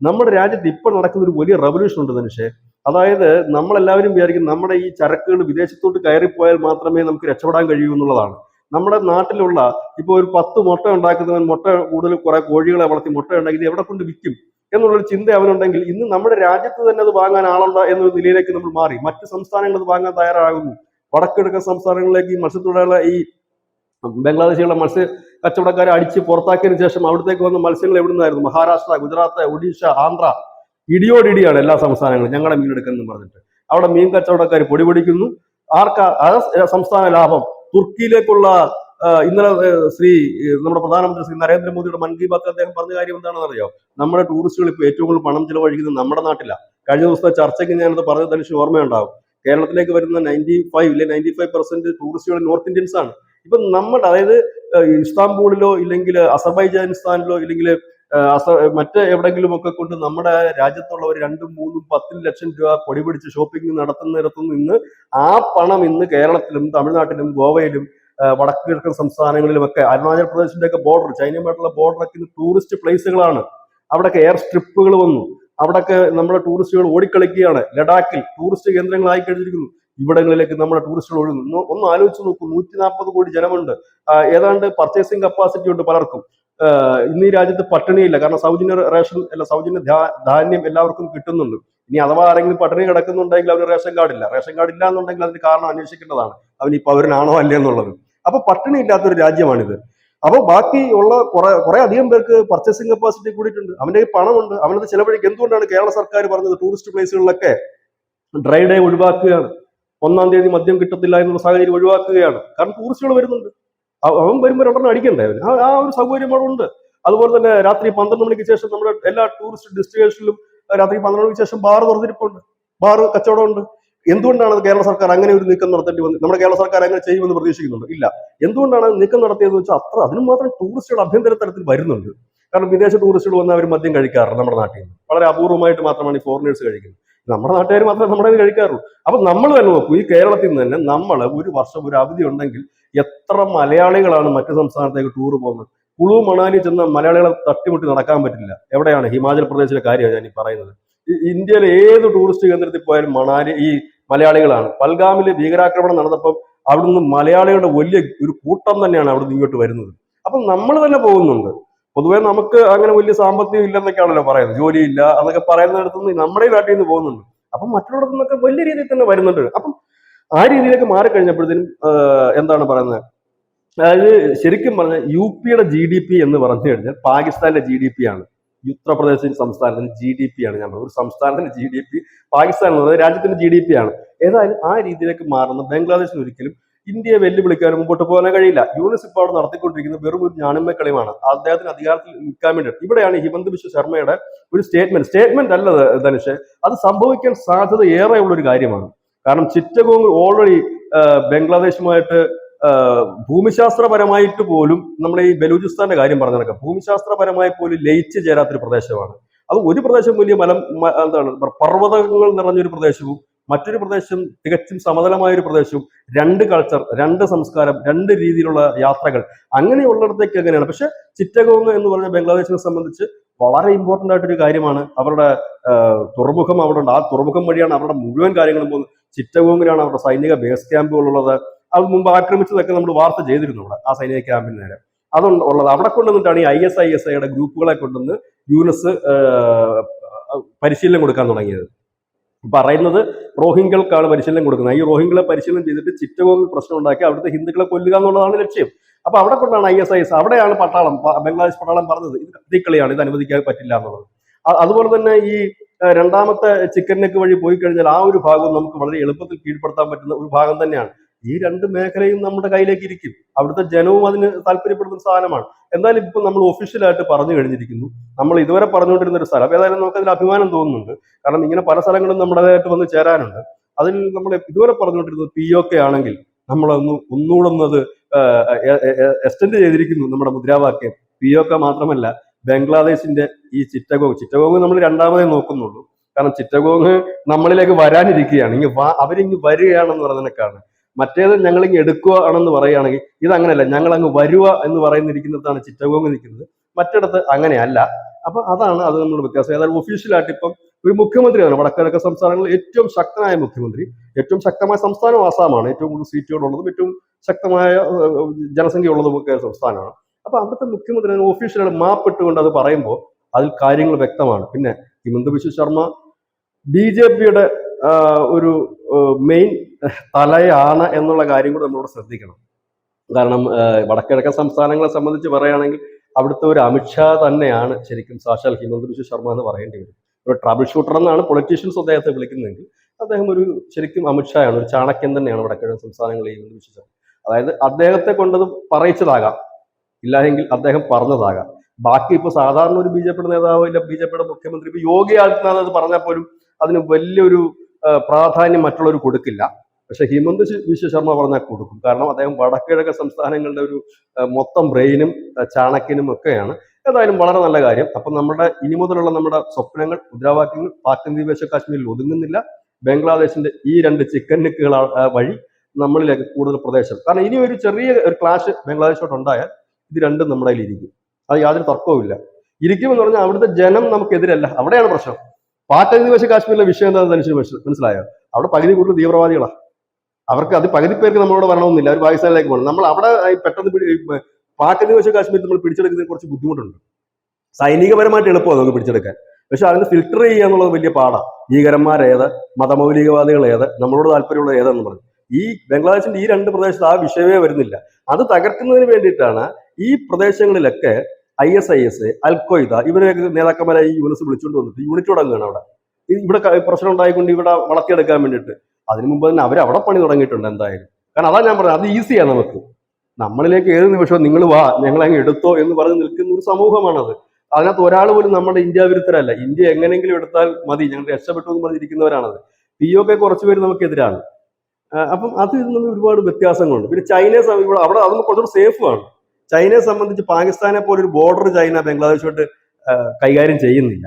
നമ്മുടെ രാജ്യത്ത് ഇപ്പോൾ നടക്കുന്ന ഒരു വലിയ റവല്യൂഷൻ ഉണ്ട് മനുഷ്യ. അതായത് നമ്മളെല്ലാവരും വിചാരിക്കും നമ്മുടെ ഈ ചരക്കുകൾ വിദേശത്തോട്ട് കയറിപ്പോയാൽ മാത്രമേ നമുക്ക് രക്ഷപ്പെടാൻ കഴിയൂ എന്നുള്ളതാണ്. നമ്മുടെ നാട്ടിലുള്ള ഇപ്പൊ ഒരു 10 മുട്ട ഉണ്ടാക്കുന്നവൻ മുട്ട കൂടുതൽ കുറെ കോഴികളെ വളർത്തി മുട്ട ഉണ്ടാക്കി ഇത് എവിടെ കൊണ്ട് വിൽക്കും എന്നുള്ളൊരു ചിന്ത അവനുണ്ടെങ്കിൽ ഇന്ന് നമ്മുടെ രാജ്യത്ത് തന്നെ അത് വാങ്ങാൻ ആളുണ്ട എന്നൊരു നിലയിലേക്ക് നമ്മൾ മാറി. മറ്റ് സംസ്ഥാനങ്ങൾ അത് വാങ്ങാൻ തയ്യാറാകുന്നു. വടക്കിഴക്കൻ സംസ്ഥാനങ്ങളിലേക്ക് ഈ മത്സ്യത്തൊഴിലാളികളെ, ഈ ബംഗ്ലാദേശികളുടെ മത്സ്യ കച്ചവടക്കാരെ അടിച്ച് പുറത്താക്കിയതിനു ശേഷം അവിടത്തേക്ക് വന്ന മത്സ്യങ്ങൾ എവിടെ നിന്നായിരുന്നു? മഹാരാഷ്ട്ര, ഗുജറാത്ത്, ഒഡീഷ, ആന്ധ്ര, ഇടിയോടിടിയാണ് എല്ലാ സംസ്ഥാനങ്ങളും ഞങ്ങളുടെ മീൻ എടുക്കുന്നു പറഞ്ഞിട്ട്. അവിടെ മീൻ കച്ചവടക്കാർ പൊടിപിടിക്കുന്നു. ആ സംസ്ഥാന ലാഭം തുർക്കിയിലേക്കുള്ള ഇന്നലെ നമ്മുടെ പ്രധാനമന്ത്രി ശ്രീ നരേന്ദ്രമോദിയുടെ മൻ കി ബാത്തിൽ അദ്ദേഹം പറഞ്ഞ കാര്യം എന്താണെന്ന് അറിയോ? നമ്മുടെ ടൂറിസ്റ്റുകൾ ഇപ്പൊ ഏറ്റവും കൂടുതൽ പണം ചിലവഴിക്കുന്നത് നമ്മുടെ നാട്ടിലാണ്. കഴിഞ്ഞ ദിവസത്തെ ചർച്ചയ്ക്ക് ഞാനത് പറഞ്ഞ തനിക്ക് ഓർമ്മയുണ്ടാവും. കേരളത്തിലേക്ക് വരുന്ന 95% ടൂറിസ്റ്റുകൾ നോർത്ത് ഇന്ത്യൻസ് ആണ്. ഇപ്പൊ നമ്മുടെ, അതായത് ഇസ്താംബൂളിലോ ഇല്ലെങ്കിൽ അസർബൈജാനിസ്ഥാനിലോ ഇല്ലെങ്കിൽ മറ്റ് എവിടെങ്കിലും ഒക്കെ കൊണ്ട് നമ്മുടെ രാജ്യത്തുള്ളവർ 2, 3, 10 ലക്ഷം രൂപ പൊടി പിടിച്ച് ഷോപ്പിംഗ് നടത്തുന്നിടത്തു നിന്ന് ആ പണം ഇന്ന് കേരളത്തിലും തമിഴ്നാട്ടിലും ഗോവയിലും വടക്കുകിഴക്കൻ സംസ്ഥാനങ്ങളിലും ഒക്കെ, അരുണാചൽ പ്രദേശിന്റെ ഒക്കെ ബോർഡർ, ചൈനയുമായിട്ടുള്ള ബോർഡറൊക്കെ ഇന്ന് ടൂറിസ്റ്റ് പ്ലേസുകളാണ്. അവിടെയൊക്കെ എയർ സ്ട്രിപ്പുകൾ വന്നു. അവിടെയൊക്കെ നമ്മുടെ ടൂറിസ്റ്റുകൾ ഓടിക്കളിക്കുകയാണ്. ലഡാക്കിൽ ടൂറിസ്റ്റ് കേന്ദ്രങ്ങളായി കഴിഞ്ഞിരിക്കുന്നു. ഇവിടങ്ങളിലേക്ക് നമ്മുടെ ടൂറിസ്റ്റുകൾ ഒഴുകുന്നു. ഒന്ന് ആലോചിച്ച് നോക്കൂ, 140 കോടി ജനമുണ്ട്. ഏതാണ്ട് പർച്ചേസിംഗ് കപ്പാസിറ്റി ഉണ്ട് പലർക്കും. ഇന്ന് ഈ രാജ്യത്ത് പട്ടിണിയില്ല, കാരണം സൗജന്യ റേഷൻ അല്ല, സൗജന്യ ധാന്യം എല്ലാവർക്കും കിട്ടുന്നുണ്ട്. ഇനി അഥവാ ആരെങ്കിലും പട്ടിണി കിടക്കുന്നുണ്ടെങ്കിൽ അവന് റേഷൻ കാർഡില്ല. റേഷൻ കാർഡ് ഇല്ല എന്നുണ്ടെങ്കിൽ അതിന് കാരണം അന്വേഷിക്കേണ്ടതാണ്, അവൻ ഈ പൗരനാണോ അല്ലേ എന്നുള്ളത്. അപ്പൊ പട്ടിണി ഇല്ലാത്തൊരു രാജ്യമാണിത്. അപ്പൊ ബാക്കി ഉള്ള കുറെ അധികം പേർക്ക് പർച്ചേസിംഗ് കപ്പാസിറ്റി കൂടിയിട്ടുണ്ട്. അവന്റെ പണമുണ്ട്, അവനത് ചെലവഴിക്കും. എന്തുകൊണ്ടാണ് കേരള സർക്കാർ പറഞ്ഞത് ടൂറിസ്റ്റ് പ്ലേസുകളിലൊക്കെ ഡ്രൈ ഡേ ഒഴിവാക്കുകയാണ്, 1-ാം തീയതി മദ്യം കിട്ടത്തില്ല എന്നുള്ള സാഹചര്യം ഒഴിവാക്കുകയാണ്. കാരണം ടൂറിസ്റ്റുകൾ വരുന്നുണ്ട്, അവൻ വരുമ്പോൾ 2 അടിക്കണ്ടേ അവന്. ആ ഒരു സൗകര്യം അവിടെ ഉണ്ട്. അതുപോലെ തന്നെ രാത്രി 12 മണിക്ക് ശേഷം നമ്മുടെ എല്ലാ ടൂറിസ്റ്റ് ഡെസ്റ്റിനേഷനിലും രാത്രി 12 മണിക്ക് ശേഷം ബാർ തുറന്നിരിപ്പുണ്ട്, ബാർ കച്ചവടമുണ്ട്. എന്തുകൊണ്ടാണ് കേരള സർക്കാർ അങ്ങനെ ഒരു നീക്കം നടത്തേണ്ടി വന്നത്? നമ്മുടെ കേരള സർക്കാർ അങ്ങനെ ചെയ്യുമെന്ന് പ്രതീക്ഷിക്കുന്നുണ്ട്? ഇല്ല. എന്തുകൊണ്ടാണ് നീക്കം നടത്തിയതെന്ന് വെച്ചാൽ അതിനും മാത്രം ടൂറിസ്റ്റുകൾ അഭ്യന്തര തലത്തിൽ വരുന്നുണ്ട്. കാരണം വിദേശ ടൂറിസ്റ്റുകൾ വന്ന് അവർ മദ്യം കഴിക്കാറുണ്ട് നമ്മുടെ നാട്ടിൽ നിന്ന്. വളരെ അപൂർവമായിട്ട് മാത്രമാണ് ഈ ഫോറിനേഴ്സ് കഴിക്കുന്നത്. നമ്മുടെ നാട്ടുകാർ മാത്രമേ നമ്മുടെ കഴിക്കാറുള്ളൂ. അപ്പൊ നമ്മൾ തന്നെ നോക്കൂ, ഈ കേരളത്തിൽ നിന്ന് തന്നെ നമ്മൾ ഒരു വർഷം ഒരു അവധി ഉണ്ടെങ്കിൽ എത്ര മലയാളികളാണ് മറ്റു സംസ്ഥാനത്തേക്ക് ടൂർ പോകുന്നത്. കുളു മണാലി ചെന്ന മലയാളികളെ തട്ടിമുട്ടി നടക്കാൻ പറ്റില്ല. എവിടെയാണ്? ഹിമാചൽ പ്രദേശിലെ കാര്യമാണ് ഞാൻ ഈ പറയുന്നത്. ഇന്ത്യയിലെ ഏത് ടൂറിസ്റ്റ് കേന്ദ്രത്തിൽ പോയാലും ഈ മലയാളികളാണ്. പൽഗാമില് ഭീകരാക്രമണം നടന്നപ്പോൾ അവിടുന്ന് മലയാളികളുടെ വലിയ ഒരു കൂട്ടം തന്നെയാണ് അവിടുന്ന് ഇങ്ങോട്ട് വരുന്നത്. അപ്പം നമ്മൾ തന്നെ പോകുന്നുണ്ട്. പൊതുവെ നമുക്ക് അങ്ങനെ വലിയ സാമ്പത്തികം ഇല്ലെന്നൊക്കെയാണല്ലോ പറയുന്നത്, ജോലിയില്ല എന്നൊക്കെ പറയുന്നിടത്തുനിന്ന് നമ്മുടെ നാട്ടിൽ നിന്ന് പോകുന്നുണ്ട്. അപ്പം മറ്റുള്ളിടത്തു നിന്നൊക്കെ വലിയ രീതിയിൽ തന്നെ വരുന്നുണ്ട്. അപ്പം ആ രീതിയിലേക്ക് മാറിക്കഴിഞ്ഞപ്പോഴത്തേനും എന്താണ് പറയുന്നത്, അതായത് ശരിക്കും പറഞ്ഞാൽ UP-യുടെ GDP എന്ന് പറഞ്ഞു കഴിഞ്ഞാൽ പാകിസ്ഥാന്റെ GDP ആണ്. ഉത്തർപ്രദേശ് സംസ്ഥാനത്തിന് GDP ആണ്. ഞാൻ പറഞ്ഞത് ഒരു സംസ്ഥാനത്തിന്റെ GDP പാകിസ്ഥാൻ എന്ന് പറയുന്നത് രാജ്യത്തിന്റെ GDP ആണ്. ഏതായാലും ആ രീതിയിലേക്ക് മാറുന്ന ബംഗ്ലാദേശിന് ഒരിക്കലും ഇന്ത്യയെ വെല്ലുവിളിക്കാനും മുമ്പോട്ട് പോകാൻ കഴിയില്ല. യൂനിസ് ഇപ്പോൾ അവിടെ നടത്തിക്കൊണ്ടിരിക്കുന്നത് വെറും ഒരു ഞാണിമ്മക്കളിയുമാണ് അദ്ദേഹത്തിന് അധികാരത്തിൽ നിൽക്കാൻ വേണ്ടി. ഇവിടെയാണ് ഹിമന്ത് ബിശ്വ ശർമ്മയുടെ ഒരു സ്റ്റേറ്റ്മെന്റ് അല്ല ധനുഷ്, അത് സംഭവിക്കാൻ സാധ്യത ഏറെയുള്ള ഒരു കാര്യമാണ്. കാരണം ചിറ്റഗോങ് ഓൾറെഡി ബംഗ്ലാദേശുമായിട്ട് ഭൂമിശാസ്ത്രപരമായിട്ട് പോലും നമ്മുടെ ഈ ബലൂചിസ്ഥാന്റെ കാര്യം പറഞ്ഞതൊക്കെ ഭൂമിശാസ്ത്രപരമായി പോലും ലയിച്ചു ചേരാത്തൊരു പ്രദേശമാണ്. അത് ഒരു പ്രദേശം വലിയ എന്താണ് പർവ്വതങ്ങൾ നിറഞ്ഞൊരു പ്രദേശവും മറ്റൊരു പ്രദേശം തികച്ചും സമതലമായ ഒരു പ്രദേശവും, രണ്ട് കൾച്ചർ, രണ്ട് സംസ്കാരം, രണ്ട് രീതിയിലുള്ള യാത്രകൾ, അങ്ങനെയുള്ളിടത്തേക്ക് എങ്ങനെയാണ്. പക്ഷെ ചിറ്റഗോങ് എന്ന് പറഞ്ഞ ബംഗ്ലാദേശിനെ സംബന്ധിച്ച് വളരെ ഇമ്പോർട്ടന്റ് ആയിട്ടൊരു കാര്യമാണ്. അവരുടെ തുറമുഖം അവിടെ ഉണ്ട്. ആ തുറമുഖം വഴിയാണ് അവരുടെ മുഴുവൻ കാര്യങ്ങളും പോകുന്നത്. ചിറ്റഗോങ്ങിലാണ് അവരുടെ സൈനിക ബേസ് ക്യാമ്പുകളുള്ളത്. അത് മുമ്പ് ആക്രമിച്ചതൊക്കെ നമ്മൾ വാർത്ത ചെയ്തിരുന്നു അവിടെ ആ സൈനിക ക്യാമ്പിന് നേരെ. അതുള്ളത് അവിടെ കൊണ്ടുവന്നിട്ടാണ് ഈ ISISIയുടെ ഗ്രൂപ്പുകളെ കൊണ്ടുവന്ന് യൂനിസ് പരിശീലനം കൊടുക്കാൻ തുടങ്ങിയത്. പറയുന്നത് റോഹിംഗ്യകൾക്കാണ് പരിശീലനം കൊടുക്കുന്നത്. ഈ റോഹിംഗ്യകളെ പരിശീലനം ചെയ്തിട്ട് ചിറ്റഗോങ്ങിൽ പ്രശ്നം ഉണ്ടാക്കി അവിടുത്തെ ഹിന്ദുക്കളെ കൊല്ലുക എന്നുള്ളതാണ് ലക്ഷ്യം. അപ്പൊ അവിടെ കൊണ്ടാണ് ISIS, അവിടെയാണ് ബംഗ്ലാദേശ് പട്ടാളം പറഞ്ഞത് ഇത് കത്തിക്കളിയാണ്, ഇത് അനുവദിക്കാൻ പറ്റില്ല എന്നുള്ളത്. അതുപോലെ തന്നെ ഈ രണ്ടാമത്തെ ചിക്കൻ നെക്ക് വഴി പോയി കഴിഞ്ഞാൽ ആ ഒരു ഭാഗം നമുക്ക് വളരെ എളുപ്പത്തിൽ കീഴ്പ്പെടുത്താൻ പറ്റുന്ന ഒരു ഭാഗം തന്നെയാണ്. ഈ രണ്ട് മേഖലയും നമ്മുടെ കയ്യിലേക്ക് ഇരിക്കും. അവിടുത്തെ ജനവും അതിന് താല്പര്യപ്പെടുന്ന ഒരു സാധനമാണ്. എന്തായാലും ഇപ്പൊ നമ്മൾ ഒഫീഷ്യലായിട്ട് പറഞ്ഞു കഴിഞ്ഞിരിക്കുന്നു. നമ്മൾ ഇതുവരെ പറഞ്ഞുകൊണ്ടിരുന്ന ഒരു സ്ഥലം, ഏതായാലും നമുക്ക് അതിൽ അഭിമാനം തോന്നുന്നുണ്ട്. കാരണം ഇങ്ങനെ പല സ്ഥലങ്ങളും നമ്മുടേതായിട്ട് വന്ന് ചേരാനുണ്ട്. അതിൽ നമ്മൾ ഇതുവരെ പറഞ്ഞുകൊണ്ടിരുന്നത് POK ആണെങ്കിൽ ഒന്നുകൂടെ അത് എക്സ്റ്റെൻഡ് ചെയ്തിരിക്കുന്നു നമ്മുടെ മുദ്രാവാക്യം. POK മാത്രമല്ല, ബംഗ്ലാദേശിന്റെ ഈ ചിറ്റഗോങ് നമ്മൾ രണ്ടാമതേ നോക്കുന്നുള്ളൂ. കാരണം ചിറ്റഗോങ് നമ്മളിലേക്ക് വരാനിരിക്കുകയാണ്. അവരിങ്ങ് വരികയാണെന്ന് പറയുന്നതിനേക്കാണ്. മറ്റേത് ഞങ്ങൾ ഇങ്ങ് എടുക്കുകയാണെന്ന് പറയുകയാണെങ്കിൽ ഇതങ്ങനെയല്ല, ഞങ്ങൾ അങ്ങ് വരുക എന്ന് പറയുന്നിരിക്കുന്നതാണ് ചിറ്റഗോങ് നിൽക്കുന്നത്. മറ്റിടത്ത് അങ്ങനെയല്ല. അപ്പൊ അതാണ് അത് നമ്മൾ വ്യത്യാസം. ഏതായാലും ഒഫീഷ്യലായിട്ട് ഇപ്പം ഒരു മുഖ്യമന്ത്രിയാണ് വടക്കിഴക്കൻ സംസ്ഥാനങ്ങളിൽ ഏറ്റവും ശക്തനായ മുഖ്യമന്ത്രി. ഏറ്റവും ശക്തമായ സംസ്ഥാനം ആസാമാണ്. ഏറ്റവും കൂടുതൽ സീറ്റുകളുള്ളതും ഏറ്റവും ശക്തമായ ജനസംഖ്യ ഉള്ളതും ഒക്കെ സംസ്ഥാനമാണ്. അപ്പൊ അവിടുത്തെ മുഖ്യമന്ത്രി ഒഫീഷ്യലായിട്ട് മാപ്പിട്ടുകൊണ്ട് അത് പറയുമ്പോൾ അതിൽ കാര്യങ്ങൾ വ്യക്തമാണ്. പിന്നെ ഹിമന്ത് ബിശ്വ ശർമ്മ BJPയുടെ ഒരു മെയിൻ തലയാണ് എന്നുള്ള കാര്യം കൂടെ നമ്മളോട് ശ്രദ്ധിക്കണം. കാരണം വടക്കിഴക്കൻ സംസ്ഥാനങ്ങളെ സംബന്ധിച്ച് പറയുകയാണെങ്കിൽ അവിടുത്തെ ഒരു അമിത്ഷാ തന്നെയാണ് ശരിക്കും സാക്ഷാൽ ഹിമന്ത് ബിശ്വ ശർമ്മ എന്ന് പറയേണ്ടി വരും. ഒരു ട്രബിൾ ഷൂട്ടർ എന്നാണ് പൊളിറ്റീഷ്യൻസ് അദ്ദേഹത്തെ വിളിക്കുന്നതെങ്കിൽ അദ്ദേഹം ഒരു ശരിക്കും അമിത്ഷായാണ്, ഒരു ചാണക്യൻ തന്നെയാണ് വടക്കിഴക്കൻ സംസ്ഥാനങ്ങളിൽ ഹിമന്ത് ബിശ്വ ശർമ്മ. അതായത് അദ്ദേഹത്തെ കൊണ്ടത് പറയിച്ചതാകാം, ഇല്ലായെങ്കിൽ അദ്ദേഹം പറഞ്ഞതാകാം. ബാക്കി ഇപ്പൊ സാധാരണ ഒരു BJPയുടെ നേതാവ് ഇല്ല, BJPയുടെ മുഖ്യമന്ത്രി ഇപ്പൊ യോഗി ആദിത്യനാഥ് അത് പറഞ്ഞാൽ പോലും അതിന് വലിയൊരു പ്രാധാന്യം മറ്റുള്ളവർ കൊടുക്കില്ല. പക്ഷെ ഹിമന്ത് ബിശ്വ ശർമ്മ പറഞ്ഞാൽ കൊടുക്കും. കാരണം അദ്ദേഹം വടക്കിഴക്കൻ സംസ്ഥാനങ്ങളുടെ ഒരു മൊത്തം ബ്രെയിനും ചാണക്യനും ഒക്കെയാണ്. ഏതായാലും വളരെ നല്ല കാര്യം. അപ്പൊ നമ്മുടെ ഇനി മുതലുള്ള നമ്മുടെ സ്വപ്നങ്ങൾ, മുദ്രാവാക്യങ്ങൾ പാക് അധിനിവേശ കാശ്മീരിൽ ഒതുങ്ങുന്നില്ല. ബംഗ്ലാദേശിന്റെ ഈ രണ്ട് ചിക്കൻ നെക്കുകൾ വഴി നമ്മളിലേക്ക് കൂടുതൽ പ്രദേശം, കാരണം ഇനി ഒരു ചെറിയ ഒരു ക്ലാഷ് ബംഗ്ലാദേശോട്ട് ഉണ്ടായാൽ ഇത് രണ്ടും നമ്മുടെ കയ്യിൽ ഇരിക്കും. അത് യാതൊരു തർക്കവുമില്ല. ഇരിക്കുമെന്ന് പറഞ്ഞാൽ അവിടുത്തെ ജനം നമുക്കെതിരല്ല. അവിടെയാണ് പ്രശ്നം. പാക് അധിനിവേശ കാശ്മീരിലെ വിഷയം എന്താണെന്ന് മനസ്സിലായോ? അവിടെ പകുതി കൂടുതൽ തീവ്രവാദികളാണ്. അവർക്ക് അത് പകുതി പേർക്ക് നമ്മളോട് വരണമെന്നില്ല, അവർ പാകിസ്ഥാനിലേക്ക് പോകണം. നമ്മൾ അവിടെ പെട്ടെന്ന് പാക് അധിനിവേശ കാശ്മീർ നമ്മൾ പിടിച്ചെടുക്കുന്നതിന് കുറച്ച് ബുദ്ധിമുട്ടുണ്ട്. സൈനികപരമായിട്ട് എളുപ്പമാണ് നമുക്ക് പിടിച്ചെടുക്കാൻ. പക്ഷെ അതിന് ഫിൽട്ടർ ചെയ്യുക എന്നുള്ളത് വലിയ പാടാണ്. ഭീകരന്മാരേത്, മതമൗലികവാദികൾ ഏത്, നമ്മളോട് താല്പര്യമുള്ള ഏതെന്ന് പറഞ്ഞു. ഈ ബംഗ്ലാദേശിന്റെ ഈ രണ്ട് പ്രദേശത്ത് ആ വിഷയമേ വരുന്നില്ല. അത് തകർക്കുന്നതിന് വേണ്ടിയിട്ടാണ് ഈ പ്രദേശങ്ങളിലൊക്കെ ISIS, അൽഖ്വയ്ദ ഇവരെയൊക്കെ നേതാക്കന്മാരെ ഈ യൂണിസ് വിളിച്ചുകൊണ്ട് വന്നിട്ട് യൂണിറ്റ് തുടങ്ങുകയാണ്. അവിടെ ഇവിടെ പ്രശ്നം ഉണ്ടായിക്കൊണ്ട് ഇവിടെ വളർത്തിയെടുക്കാൻ വേണ്ടിയിട്ട്. അതിനു മുമ്പ് തന്നെ അവിടെ പണി തുടങ്ങിയിട്ടുണ്ട് എന്തായാലും. കാരണം അതാ ഞാൻ പറഞ്ഞത്, അത് ഈസിയാണ് നമുക്ക്. നമ്മളിലേക്ക് ഏത് നിമിഷവും നിങ്ങൾ വാ, ഞങ്ങൾ അങ്ങ് എടുത്തോ എന്ന് പറഞ്ഞ് നിൽക്കുന്ന ഒരു സമൂഹമാണത്. അതിനകത്ത് ഒരാൾ പോലും നമ്മുടെ ഇന്ത്യ വിരുദ്ധരല്ല. ഇന്ത്യ എങ്ങനെയെങ്കിലും എടുത്താൽ മതി, ഞങ്ങൾ രക്ഷപ്പെട്ടു എന്ന് പറഞ്ഞിരിക്കുന്നവരാണത്. POK കുറച്ച് പേര് നമുക്കെതിരാണ്. അപ്പം അത് നമ്മൾ ഒരുപാട് വ്യത്യാസങ്ങളുണ്ട്. പിന്നെ ചൈനയെ അവിടെ അതൊന്നും കുറച്ചുകൂടി സേഫുമാണ്. ചൈനയെ സംബന്ധിച്ച് പാകിസ്ഥാനെ പോലെ ഒരു ബോർഡർ ചൈന ബംഗ്ലാദേശോട്ട് കൈകാര്യം ചെയ്യുന്നില്ല,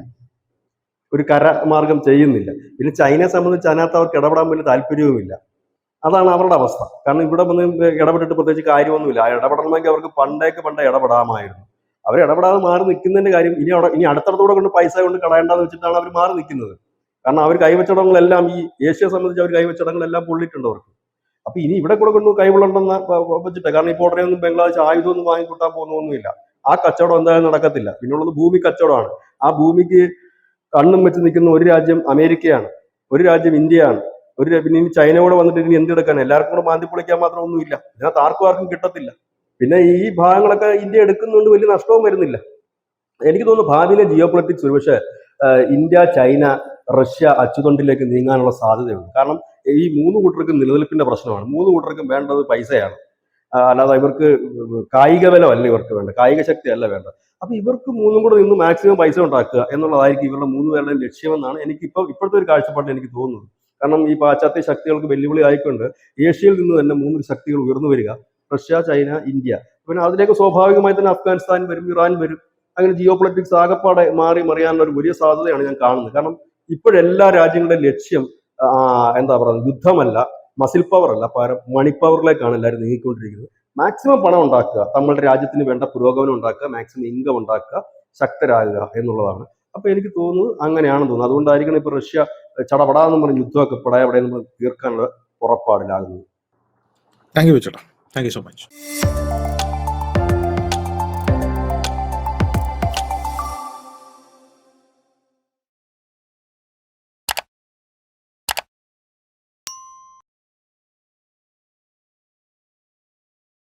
ഒരു കരമാർഗം ചെയ്യുന്നില്ല. പിന്നെ ചൈനയെ സംബന്ധിച്ച് അതിനകത്ത് അവർക്ക് ഇടപെടാൻ വലിയ താല്പര്യവുമില്ല. അതാണ് അവരുടെ അവസ്ഥ. കാരണം ഇവിടെ വന്ന് ഇടപെട്ടിട്ട് പ്രത്യേകിച്ച് കാര്യമൊന്നുമില്ല. ഇടപെടണമെങ്കിൽ അവർക്ക് പണ്ടേ ഇടപെടാമായിരുന്നു. അവർ ഇടപെടാതെ മാറി നിൽക്കുന്നതിന്റെ കാര്യം ഇനി അടുത്തടുത്തൂടെ കൊണ്ട് പൈസ കൊണ്ട് കളയേണ്ടെന്ന് വെച്ചിട്ടാണ് അവർ മാറി നിൽക്കുന്നത്. കാരണം അവർ കൈവച്ചടങ്ങളെല്ലാം ഈ ഏഷ്യയെ സംബന്ധിച്ച് അവർ കൈവച്ചടങ്ങളെല്ലാം പൊള്ളിയിട്ടുണ്ട് അവർക്ക്. അപ്പൊ ഇനി ഇവിടെ കൂടെ കൊണ്ട് കൈവെള്ളണ്ടെന്ന് വെച്ചിട്ട്, കാരണം ഇപ്പോൾ ഉടനെയൊന്നും ബംഗ്ലാദേശ് ആയുധമൊന്നും വാങ്ങിക്കൂട്ടാൻ പോകുന്നൊന്നുമില്ല. ആ കച്ചവടം എന്തായാലും നടക്കത്തില്ല. പിന്നുള്ളത് ഭൂമി കച്ചവടമാണ്. ആ ഭൂമിക്ക് കണ്ണും വെച്ച് നിൽക്കുന്ന ഒരു രാജ്യം അമേരിക്കയാണ്. ഒരു രാജ്യം ഇന്ത്യയാണ്. പിന്നെ ഇനി ചൈന കൂടെ വന്നിട്ട് ഇനി എന്തെടുക്കാൻ? എല്ലാവർക്കും കൂടെ മാന്തി പൊളിക്കാൻ മാത്രം ഒന്നുമില്ല. ഇതിനകത്ത് ആർക്കും കിട്ടത്തില്ല. പിന്നെ ഈ ഭാഗങ്ങളൊക്കെ ഇന്ത്യ എടുക്കുന്നതുകൊണ്ട് വലിയ നഷ്ടവും വരുന്നില്ല. എനിക്ക് തോന്നുന്നു ഭാവിയിലെ ജിയോ പൊളിറ്റിക്സ് ഒരുപക്ഷെ ഇന്ത്യ, ചൈന, റഷ്യ അച്ചുതണ്ടിലേക്ക് നീങ്ങാനുള്ള സാധ്യതയുണ്ട്. കാരണം ഈ മൂന്ന് കൂട്ടർക്കും നിലനിൽപ്പിന്റെ പ്രശ്നമാണ്. മൂന്ന് കൂട്ടർക്കും വേണ്ടത് പൈസയാണ്. അല്ലാതെ ഇവർക്ക് കായിക ബലമല്ല ഇവർക്ക് വേണ്ട, കായിക ശക്തി അല്ല വേണ്ട. അപ്പൊ ഇവർക്ക് മൂന്നും കൂടെ നിന്ന് മാക്സിമം പൈസ ഉണ്ടാക്കുക എന്നുള്ളതായിരിക്കും ഇവരുടെ മൂന്ന് പേരുടെയും ലക്ഷ്യമെന്നാണ് ഇപ്പോഴത്തെ ഒരു കാഴ്ചപ്പാടിൽ എനിക്ക് തോന്നുന്നത്. കാരണം ഈ പാശ്ചാത്യ ശക്തികൾക്ക് വെല്ലുവിളി ആയിക്കൊണ്ട് ഏഷ്യയിൽ നിന്ന് തന്നെ മൂന്ന് ശക്തികൾ ഉയർന്നു വരിക: റഷ്യ, ചൈന, ഇന്ത്യ. പിന്നെ അതിലേക്ക് സ്വാഭാവികമായി തന്നെ അഫ്ഗാനിസ്ഥാൻ വരും, ഇറാൻ വരും. അങ്ങനെ ജിയോ പൊളിറ്റിക്സ് ആകപ്പാടെ മാറി മറിയാനുള്ള ഒരു വലിയ സാധ്യതയാണ് ഞാൻ കാണുന്നത്. കാരണം ഇപ്പോഴെല്ലാ രാജ്യങ്ങളുടെയും ലക്ഷ്യം എന്താ പറയുക, യുദ്ധമല്ല, മസിൽ പവർ അല്ല, പകരം മണി പവറിലേക്കാണ് എല്ലാവരും നീങ്ങിക്കൊണ്ടിരിക്കുന്നത്. മാക്സിമം പണം ഉണ്ടാക്കുക, നമ്മളുടെ രാജ്യത്തിന് വേണ്ട പുരോഗമനം ഉണ്ടാക്കുക, മാക്സിമം ഇൻകം ഉണ്ടാക്കുക, ശക്തരാകുക എന്നുള്ളതാണ്. അപ്പൊ എനിക്ക് തോന്നുന്നത് അങ്ങനെയാണെന്ന് തോന്നുന്നു. അതുകൊണ്ടായിരിക്കണം ഇപ്പൊ റഷ്യ ചടപടാന്ന് പറഞ്ഞ് യുദ്ധമൊക്കെ പടയവിടെ തീർക്കാനുള്ള പുറപ്പാടിലാകുന്നത്. താങ്ക് യു ചേട്ടാ, താങ്ക് യു സോ മച്ച്.